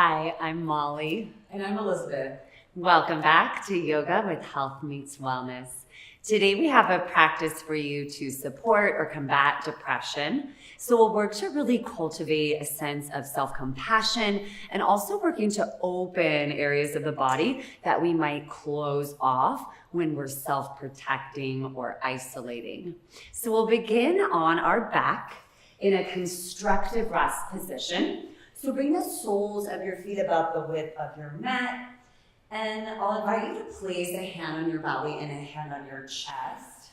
Hi, I'm Molly. And I'm Elizabeth. Welcome back to Yoga with Health Meets Wellness. Today we have a practice for you to support or combat depression. So we'll work to really cultivate a sense of self-compassion and also working to open areas of the body that we might close off when we're self-protecting or isolating. So we'll begin on our back in a constructive rest position. So bring the soles of your feet about the width of your mat. And I'll invite you to place a hand on your belly and a hand on your chest.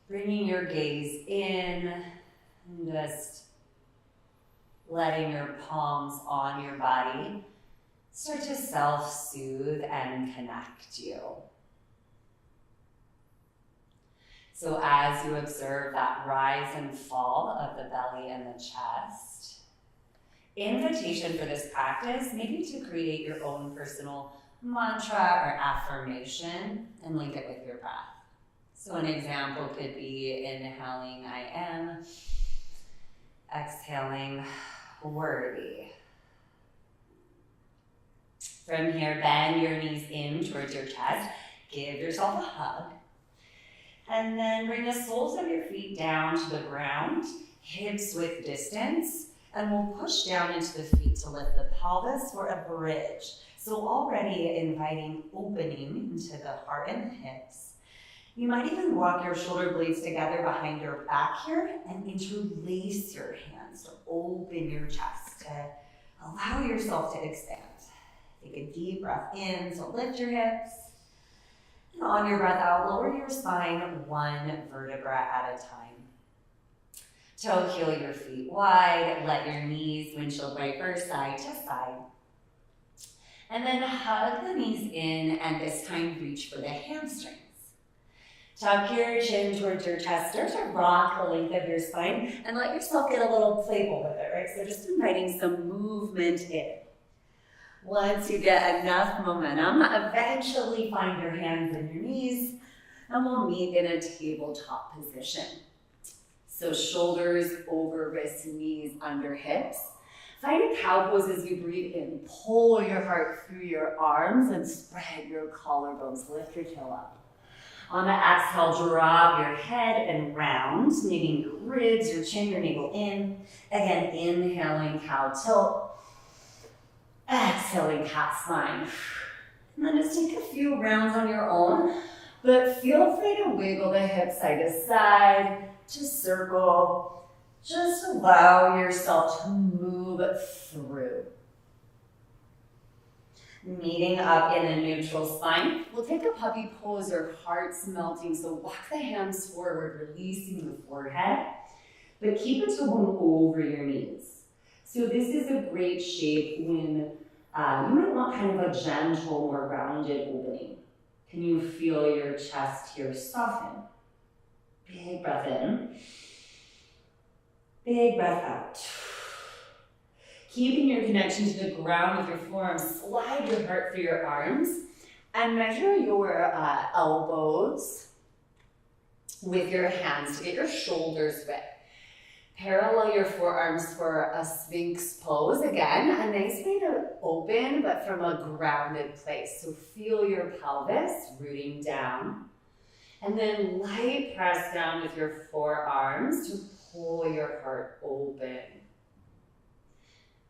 Bringing your gaze in and just letting your palms on your body start to self-soothe and connect you. So as you observe that rise and fall of the belly and the chest, invitation for this practice, maybe to create your own personal mantra or affirmation and link it with your breath. So an example could be inhaling, I am, exhaling, worthy. From here, bend your knees in towards your chest, give yourself a hug, and then bring the soles of your feet down to the ground, hips width distance, and we'll push down into the feet to lift the pelvis for a bridge. So already inviting opening into the heart and the hips. You might even walk your shoulder blades together behind your back here and interlace your hands to open your chest, to allow yourself to expand. Take a deep breath in, so lift your hips. And on your breath out, lower your spine one vertebra at a time. Toe heel your feet wide, let your knees windshield wiper side to side. And then hug the knees in, and this time reach for the hamstrings. Tuck your chin towards your chest, start to rock the length of your spine, and let yourself get a little playful with it, right? So just inviting some movement in. Once you get enough momentum, eventually find your hands and your knees, and we'll meet in a tabletop position. So shoulders over wrists, knees under hips. Find a cow pose as you breathe in. Pull your heart through your arms and spread your collarbones. Lift your tail up. On the exhale, drop your head and round, knitting your ribs, your chin, your navel in. Again, inhaling cow tilt. Exhaling cat spine. And then just take a few rounds on your own, but feel free to wiggle the hips side to side. Just circle, just allow yourself to move through. Meeting up in a neutral spine, we'll take a puppy pose or heart's melting. So walk the hands forward, releasing the forehead, but keep it to one over your knees. So this is a great shape when you might want kind of a gentle, more rounded opening. Can you feel your chest here soften? Big breath in, big breath out. Keeping your connection to the ground with your forearms, slide your heart through your arms and measure your elbows with your hands to get your shoulders width. Parallel your forearms for a sphinx pose. Again, a nice way to open, but from a grounded place. So feel your pelvis rooting down. And then light press down with your forearms to pull your heart open.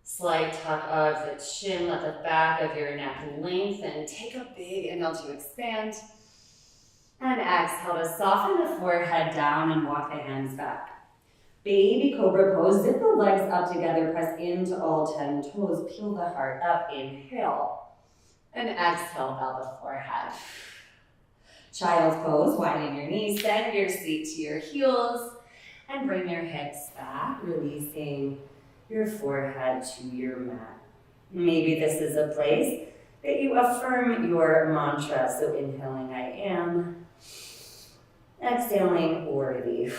Slight tuck of the chin, let the back of your neck lengthen. Take a big inhale to expand. And exhale to soften the forehead down and walk the hands back. Baby cobra pose, zip the legs up together, press into all 10 toes, peel the heart up, inhale. And exhale, bow the forehead. Child's pose, widen your knees, bend your seat to your heels, and bring your hips back, releasing your forehead to your mat. Maybe this is a place that you affirm your mantra. So inhaling, I am. Exhaling, worthy.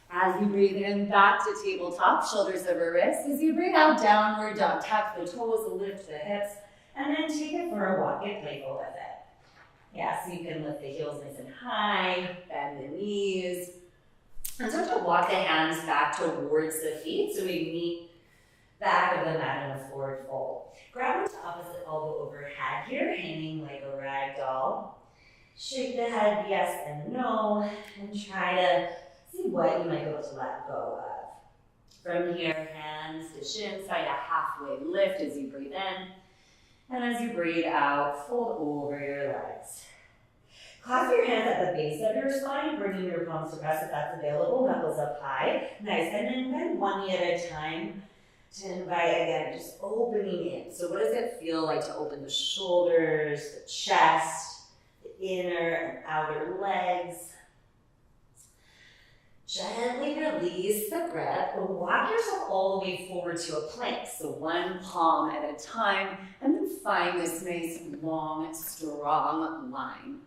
As you breathe in, back to tabletop, shoulders over wrists. As you breathe out, downward dog. Tap the toes, lift the hips, and then take it for a walk. Get playful with it. Yeah, so you can lift the heels nice and high, bend the knees, and start to walk the hands back towards the feet. So we meet Back of the mat in a forward fold. Grab onto opposite elbow overhead here, hanging like a rag doll. Shake the head yes and no, and try to see what you might be able to let go of. From here, hands to shins, find a halfway lift as you breathe in. And as you breathe out, fold over your legs. Clasp your hands at the base of your spine, bringing your palms to press if that's available, knuckles up high. Nice, and then bend one knee at a time to invite, again, just opening in. So what does it feel like to open the shoulders, the chest, the inner and outer legs? Gently release the breath and walk yourself all the way forward to a plank. So one palm at a time, and then find this nice, long, strong line.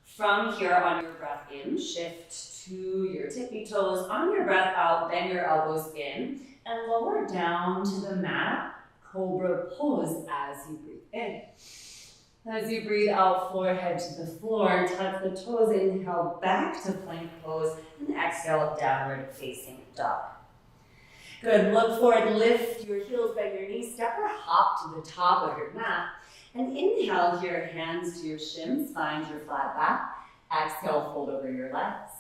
From here, on your breath in, shift to your tippy toes. On your breath out, bend your elbows in, and lower down to the mat, cobra pose as you breathe in. As you breathe out, forehead to the floor, tuck the toes, inhale back to plank pose, and exhale, downward facing dog. Good, look forward, lift your heels, bend your knees, step or hop to the top of your mat, and inhale your hands to your shins, find your flat back, exhale, fold over your legs.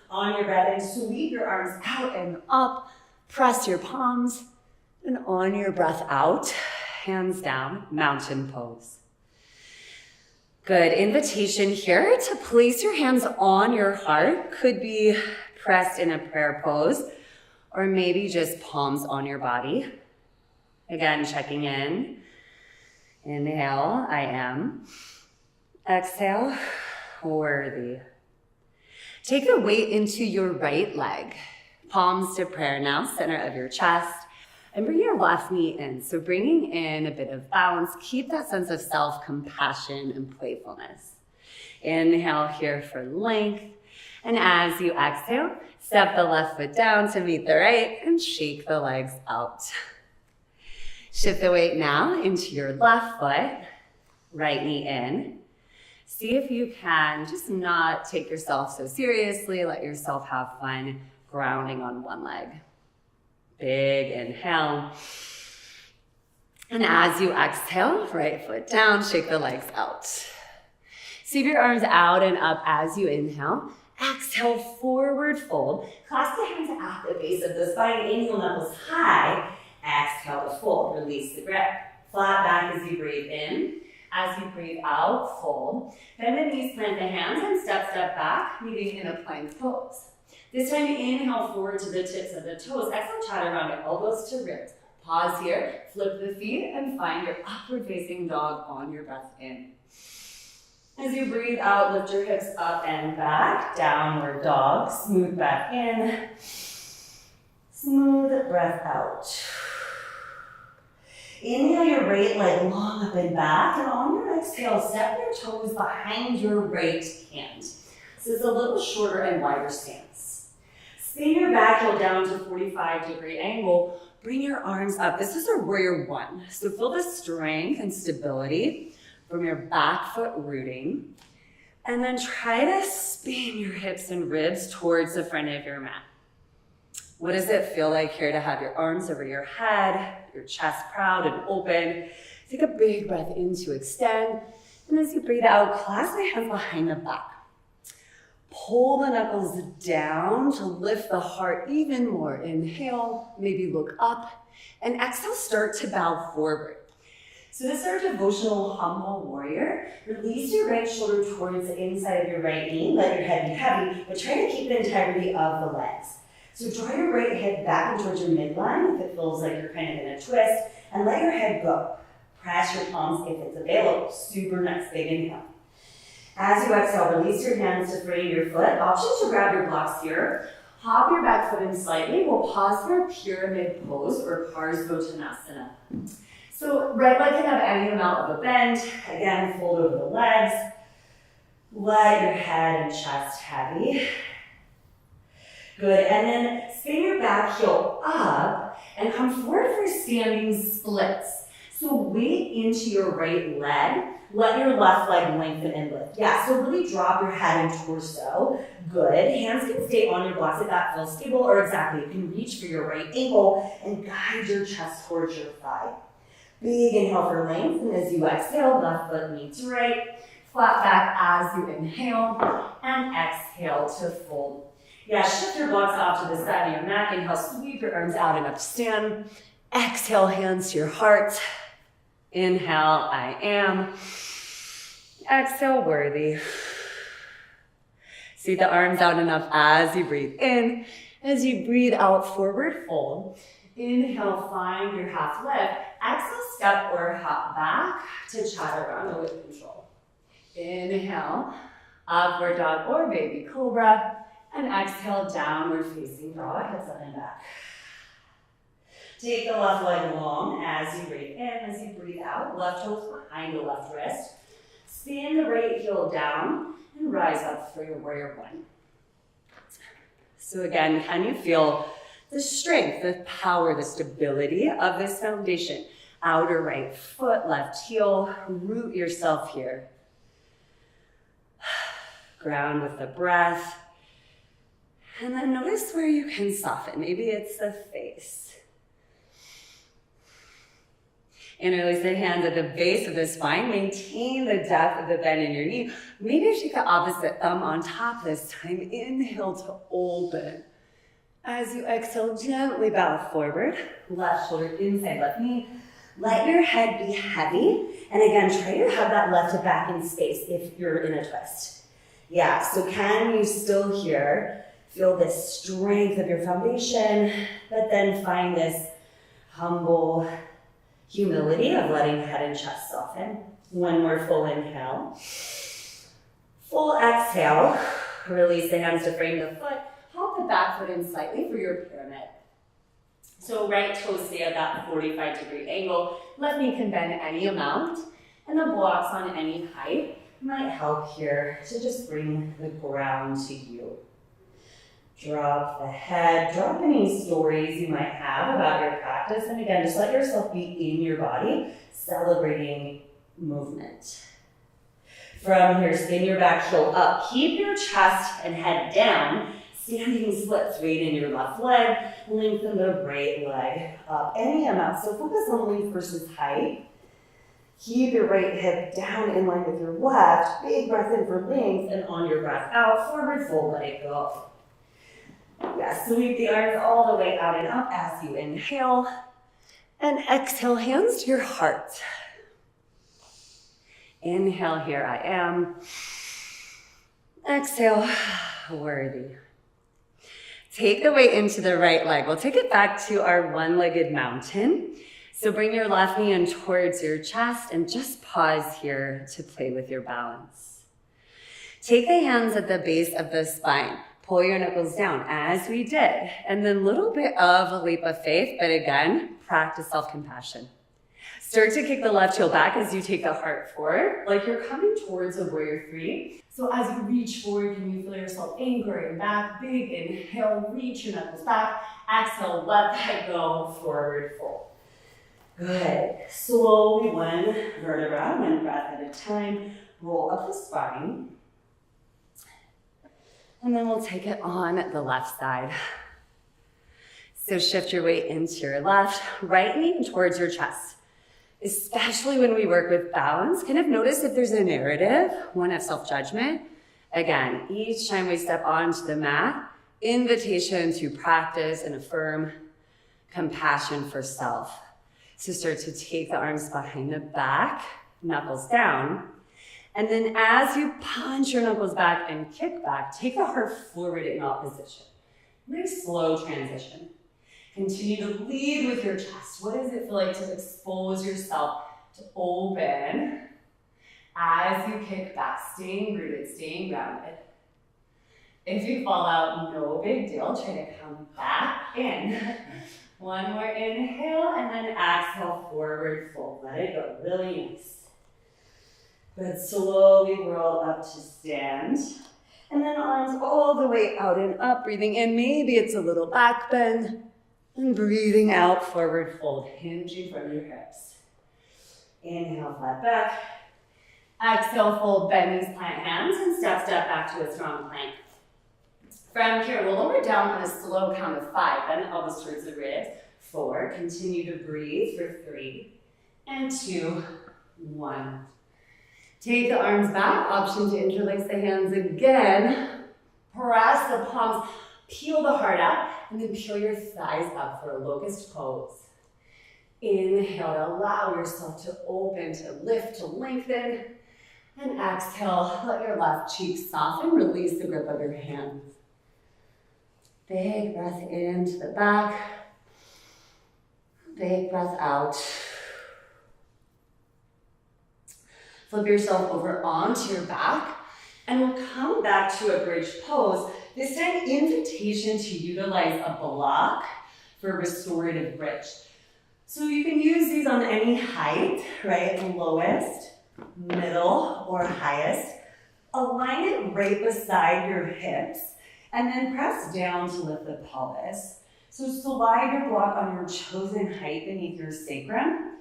On your breath in, sweep your arms out and up, press your palms, and on your breath out, hands down, mountain pose. Good, invitation here to place your hands on your heart. Could be pressed in a prayer pose, or maybe just palms on your body. Again, checking in. Inhale, I am. Exhale, worthy. Take the weight into your right leg. Palms to prayer now, center of your chest. And bring your left knee in. So bringing in a bit of balance, keep that sense of self-compassion and playfulness. Inhale here for length. And as you exhale, step the left foot down to meet the right and shake the legs out. Shift the weight now into your left foot, right knee in. See if you can just not take yourself so seriously, let yourself have fun grounding on one leg. Big inhale. And as you exhale, right foot down, shake the legs out. Sweep your arms out and up as you inhale. Exhale, forward fold. Clasp the hands at the base of the spine, inhale, knuckles high. Exhale to fold, release the grip. Flat back as you breathe in. As you breathe out, fold. Bend the knees, plant the hands, and step back, meeting in a plank pose. This time, inhale forward to the tips of the toes. Exhale, chaturanga, your elbows to ribs. Pause here, flip the feet, and find your upward facing dog on your breath in. As you breathe out, lift your hips up and back, downward dog, smooth back in, smooth breath out. Inhale your right leg long up and back, and on your exhale, step your toes behind your right hand. So it's a little shorter and wider stance. Spin your back heel down to 45-degree angle. Bring your arms up. This is our warrior one. So feel the strength and stability from your back foot rooting. And then try to spin your hips and ribs towards the front of your mat. What does it feel like here to have your arms over your head, your chest proud and open? Take a big breath in to extend. And as you breathe out, clasp the hands behind the back. Pull the knuckles down to lift the heart even more. Inhale, maybe look up. And exhale, start to bow forward. So this is our devotional humble warrior. Release your right shoulder towards the inside of your right knee. Let your head be heavy, but try to keep the integrity of the legs. So draw your right hip back and towards your midline if it feels like you're kind of in a twist, and let your head go. Press your palms if it's available. Super nice, big inhale. As you exhale, release your hands to frame your foot. Option to grab your blocks here. Hop your back foot in slightly. We'll pause for a pyramid pose or Parsvottanasana. So right leg can have any amount of a bend. Again, fold over the legs. Let your head and chest heavy. Good, and then spin your back heel up and come forward for standing splits. So weight into your right leg. Let your left leg lengthen and lift. Yeah, so really drop your head and torso. Good. Hands can stay on your blocks if that feels stable, or exactly, you can reach for your right ankle and guide your chest towards your thigh. Big inhale for length, and as you exhale, left foot meets right. Flat back as you inhale, and exhale to fold. Yeah, shift your blocks off to the side of your mat. Inhale, sweep your arms out and up to stand. Exhale, hands to your heart. Inhale, I am. Exhale, worthy. See the arms out enough as you breathe in. As you breathe out, forward fold. Inhale, find your half lift. Exhale, step or hop back to chaturanga with control. Inhale, upward dog or baby cobra. And exhale, downward facing dog, hips up and back. Take the left leg long as you breathe in. As you breathe out, left toes behind the left wrist. Spin the right heel down and rise up for your warrior one. So again, can you feel the strength, the power, the stability of this foundation? Outer right foot, left heel, root yourself here. Ground with the breath. And then notice where you can soften. Maybe it's the face. Interlace the hands at the base of the spine. Maintain the depth of the bend in your knee. Maybe take the opposite thumb on top this time. Inhale to open. As you exhale, gently bow forward. Left shoulder inside left knee. Let your head be heavy. And again, try to have that left hip back in space if you're in a twist. Yeah, so can you still here feel this strength of your foundation, but then find this humble humility of letting head and chest soften. One more full inhale. Full exhale. Release the hands to frame the foot. Hop the back foot in slightly for your pyramid. So right toes stay at that 45-degree angle. Left knee can bend any amount. And the blocks on any height might help here to just bring the ground to you. Drop the head, drop any stories you might have about your practice. And again, just let yourself be in your body, celebrating movement. From here, spin your back heel up. Keep your chest and head down. Standing splits weight in your left leg. Lengthen the right leg up any amount. So focus on length versus height. Keep your right hip down in line with your left. Big breath in for length, and on your breath out, forward fold, let it go. Yeah, sweep the arms all the way out and up as you inhale. And exhale, hands to your heart. Inhale, here I am. Exhale, worthy. Take the weight into the right leg. We'll take it back to our one-legged mountain. So bring your left knee in towards your chest and just pause here to play with your balance. Take the hands at the base of the spine. Pull your knuckles down as we did. And then a little bit of a leap of faith, but again, practice self-compassion. Start to kick the left heel back as you take the heart forward, like you're coming towards a warrior three. So as you reach forward, can you feel yourself anchoring back? Big inhale, reach your knuckles back. Exhale, let that go, forward fold. Good. Slowly, one vertebra, one breath at a time. Roll up the spine. And then we'll take it on the left side. So shift your weight into your left, right knee towards your chest. Especially when we work with balance, kind of notice if there's a narrative, one of self-judgment. Again, each time we step onto the mat, invitation to practice and affirm compassion for self. So start to take the arms behind the back, knuckles down. And then as you punch your knuckles back and kick back, take the heart forward in opposition. Very slow transition. Continue to lead with your chest. What does it feel like to expose yourself, to open as you kick back, staying rooted, staying grounded. If you fall out, no big deal. Try to come back in. One more inhale, and then exhale, forward fold. Let it go, really nice. Good, slowly roll up to stand. And then arms all the way out and up, breathing in. Maybe it's a little back bend. And breathing out, forward fold, hinging from your hips. Inhale, flat back. Exhale, fold, bend knees, plant hands, and step back to a strong plank. From here, we'll lower down on a slow count of 5. Bend the elbows towards the ribs. 4. Continue to breathe for 3 and 2, 1. Take the arms back. Option to interlace the hands again. Press the palms. Peel the heart out, and then peel your thighs up for a locust pose. Inhale to allow yourself to open, to lift, to lengthen. And exhale, let your left cheek soften, release the grip of your hands. Big breath into the back. Big breath out. Flip yourself over onto your back, and we'll come back to a bridge pose. This time, invitation to utilize a block for restorative bridge. So you can use these on any height, right? Lowest, middle, or highest. Align it right beside your hips, and then press down to lift the pelvis. So slide your block on your chosen height beneath your sacrum,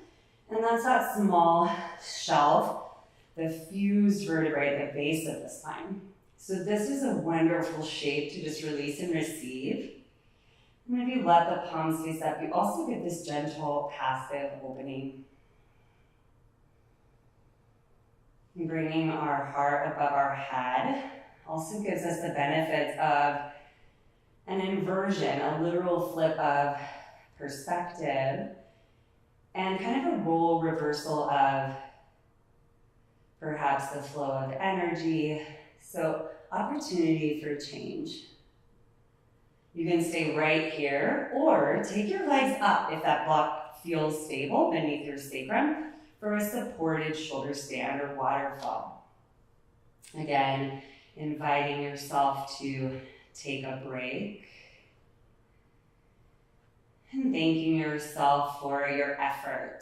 and that's that small shelf, the fused vertebrae at the base of the spine. So this is a wonderful shape to just release and receive. And if you let the palms face up, you also get this gentle, passive opening. And bringing our heart above our head also gives us the benefits of an inversion, a literal flip of perspective, and kind of a role reversal of perhaps the flow of energy. So opportunity for change. You can stay right here or take your legs up if that block feels stable beneath your sacrum for a supported shoulder stand or waterfall. Again, inviting yourself to take a break and thanking yourself for your effort,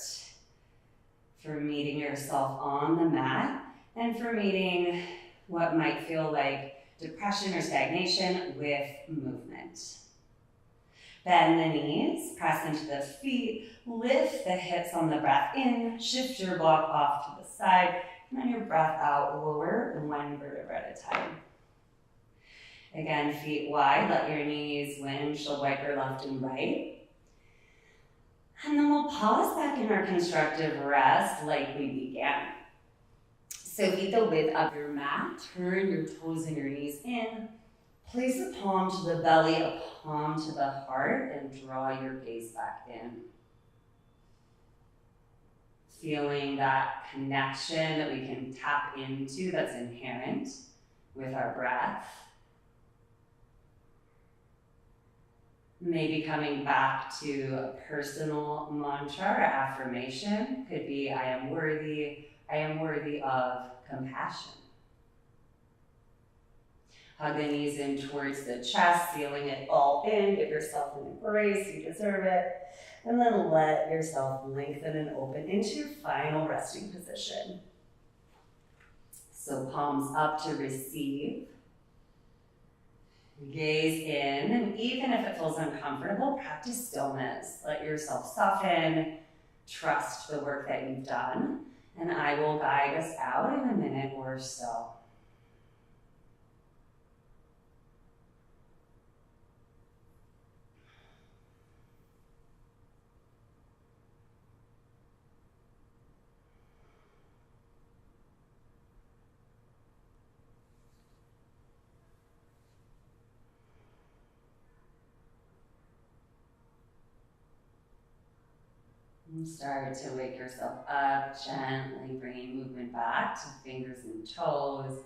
for meeting yourself on the mat, and for meeting what might feel like depression or stagnation with movement. Bend the knees, press into the feet, lift the hips on the breath in, shift your block off to the side, and on your breath out, lower one vertebra at a time. Again, feet wide, let your knees windshield wiper left and right. And then we'll pause back in our constructive rest like we began. So feet the width of your mat, turn your toes and your knees in, place a palm to the belly, a palm to the heart, and draw your gaze back in. Feeling that connection that we can tap into that's inherent with our breath. Maybe coming back to a personal mantra or affirmation. Could be, I am worthy of compassion. Hug the knees in towards the chest, sealing it all in. Give yourself an embrace, you deserve it. And then let yourself lengthen and open into your final resting position. So palms up to receive. Gaze in, and even if it feels uncomfortable, practice stillness. Let yourself soften, trust the work that you've done, and I will guide us out in a minute or so. And start to wake yourself up, gently bringing movement back to fingers and toes.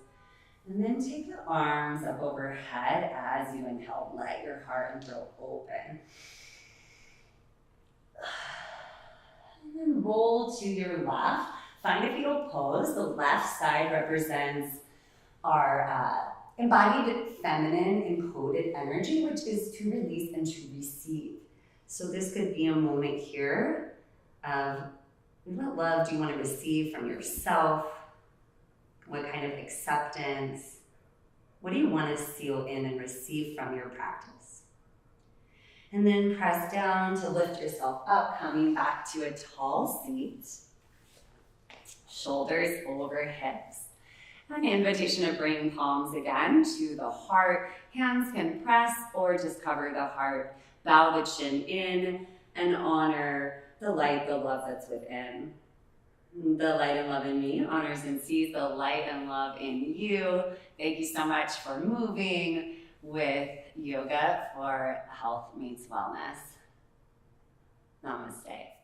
And then take the arms up overhead as you inhale. Let your heart and throat open. And then roll to your left. Find a fetal pose. The left side represents our embodied feminine encoded energy, which is to release and to receive. So this could be a moment here of what love do you want to receive from yourself? What kind of acceptance? What do you want to seal in and receive from your practice? And then press down to lift yourself up, coming back to a tall seat. shoulders over hips. An invitation to bring palms again to the heart. Hands can press or just cover the heart. Bow the chin in and honor the light, the love that's within. The light and love in me honors and sees the light and love in you. Thank you so much for moving with yoga for health meets wellness. Namaste.